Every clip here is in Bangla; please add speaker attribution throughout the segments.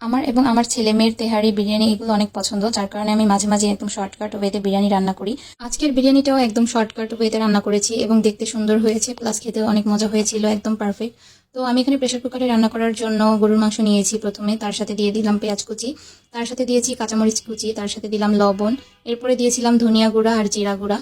Speaker 1: আমার এবং আমার ছেলে মেয়ের তেহারি বিরিয়ানি এগুলো অনেক পছন্দ, যার কারণে আমি মাঝে মাঝে একদম শর্টকাট ওয়েতে বিরিয়ানি রান্না করি। আজকের বিরিয়ানিটাও একদম শর্টকাট ওয়েতে রান্না করেছি এবং দেখতে সুন্দর হয়েছে, প্লাস খেতেও অনেক মজা হয়েছিল, একদম পারফেক্ট। তো আমি এখানে প্রেসার কুকারে রান্না করার জন্য গরুর মাংস নিয়েছি প্রথমে, তার সাথে দিয়ে দিলাম পেঁয়াজ কুচি, তার সাথে দিয়েছি কাঁচামরিচ কুচি, তার সাথে দিলাম লবণ, এরপরে দিয়েছিলাম ধনিয়া গুঁড়া আর জিরা গুঁড়া,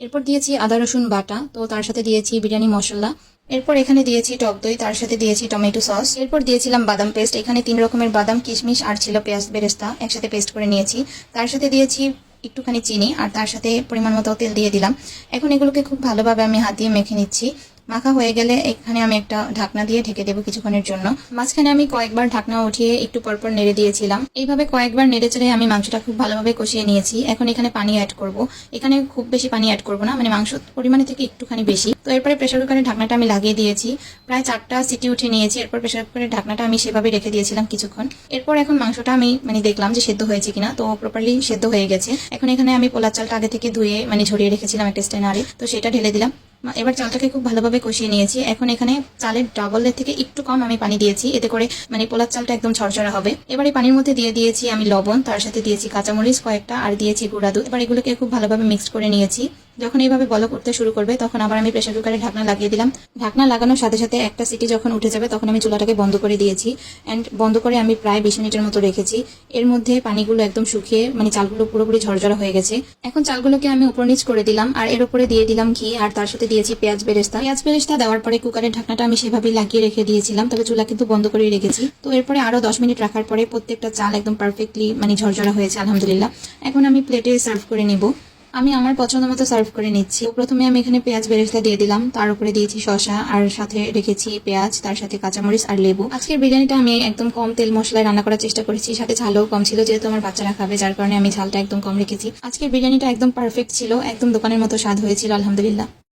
Speaker 1: এরপর দিয়েছি আদা রসুন বাটা, তো তার সাথে দিয়েছি বিরিয়ানি মশলা, এরপর এখানে দিয়েছি টক দই, তার সাথে দিয়েছি টমেটো সস, এরপর দিয়েছিলাম বাদাম পেস্ট। এখানে 3 রকমের বাদাম, কিশমিশ আর ছিল পেঁয়াজ বেরেস্তা একসাথে পেস্ট করে নিয়েছি। তার সাথে দিয়েছি একটুখানি চিনি আর তার সাথে পরিমাণ মতো তেল দিয়ে দিলাম। এখন এগুলোকে খুব ভালোভাবে আমি হাত দিয়ে মেখে নিচ্ছি। মাখা হয়ে গেলে এখানে আমি একটা ঢাকনা দিয়ে ঢেকে দেবো কিছুক্ষণের জন্য। মাঝখানে আমি কয়েকবার ঢাকনা উঠিয়ে একটু পরপর নেড়ে দিয়েছিলাম। এইভাবে কয়েকবার নেড়ে চেড়ে আমি মাংসটা খুব ভালোভাবে কষিয়ে নিয়েছি। এখন এখানে পানি অ্যাড করব। এখানে খুব বেশি পানি অ্যাড করব না, মানে মাংস পরিমাণে থেকে একটুখানি বেশি। তো এরপরে প্রেসার কুকারের ঢাকনাটা আমি লাগিয়ে দিয়েছি, প্রায় 4টা সিটি উঠে নিয়েছি। এরপর প্রেসার কুকারের ঢাকনাটা আমি সেভাবে রেখে দিয়েছিলাম কিছুক্ষণ। এরপর এখন মাংসটা আমি দেখলাম যে সেদ্ধ হয়েছে কিনা, তো প্রপারলি সেদ্ধ হয়ে গেছে। এখন এখানে আমি পোলার চালটা আগে থেকে ধুয়ে ঝরিয়ে রেখেছিলাম একটা স্ট্রেনারে, তো সেটা ঢেলে দিলাম। এবার চালটাকে খুব ভালোভাবে কষিয়ে নিয়েছি। এখন এখানে চালের ডাবলের থেকে একটু কম আমি পানি দিয়েছি, এতে করে পোলার চালটা একদম ঝরঝরা হবে। এবার এই পানির মধ্যে দিয়ে দিয়েছি আমি লবণ, তার সাথে দিয়েছি কাঁচামরিচ কয়েকটা আর দিয়েছি গুঁড়া দুধ। এবার এগুলোকে খুব ভালোভাবে মিক্সড করে নিয়েছি। যখন এইভাবে বলক করতে শুরু করবে তখন আবার আমি প্রেসার কুকারে ঢাকনা লাগিয়ে দিলাম। ঢাকনা লাগানোর সাথে সাথে একটা সিটি যখন উঠে যাবে তখন আমি চুলাটাকে বন্ধ করে দিয়েছি। অ্যান্ড বন্ধ করে আমি প্রায় 20 মিনিটের মতো রেখেছি। এর মধ্যে পানিগুলো একদম শুকিয়ে চালগুলো পুরোপুরি ঝরঝরা হয়ে গেছে। এখন চালগুলোকে আমি উপর নিচ করে দিলাম আর এর উপরে দিয়ে দিলাম ঘি আর তার সাথে দিয়েছি পেঁয়াজ বেরেস্তা। পেঁয়াজ বেরেস্তা দেওয়ার পরে কুকারের ঢাকনাটা আমি সেভাবেই লাগিয়ে রেখে দিয়েছিলাম, তবে চুলা কিন্তু বন্ধ করে রেখেছি। তো এরপরে আরো 10 মিনিট রাখার পরে প্রত্যেকটা চাল একদম পারফেক্টলি ঝরঝরা হয়েছে আলহামদুলিল্লাহ। এখন আমি প্লেটে সার্ভ করে নিব। আমি আমার পছন্দ মতো সার্ভ করে নিচ্ছি। প্রথমে আমি এখানে পেঁয়াজ বেরেস্তা দিয়ে দিলাম, তার উপরে দিয়েছি শসা আর সাথে রেখেছি পেঁয়াজ, তার সাথে কাঁচামরিচ আর লেবু। আজকের বিরিয়ানিটা আমি একদম কম তেল মশলায় রান্না করার চেষ্টা করেছি, সাথে ঝালও কম ছিল, যেহেতু আমার বাচ্চারা খাবে, যার কারণে আমি ঝালটা একদম কম রেখেছি। আজকের বিরিয়ানিটা একদম পারফেক্ট ছিল, একদম দোকানের মতো স্বাদ হয়েছিল আলহামদুলিল্লাহ।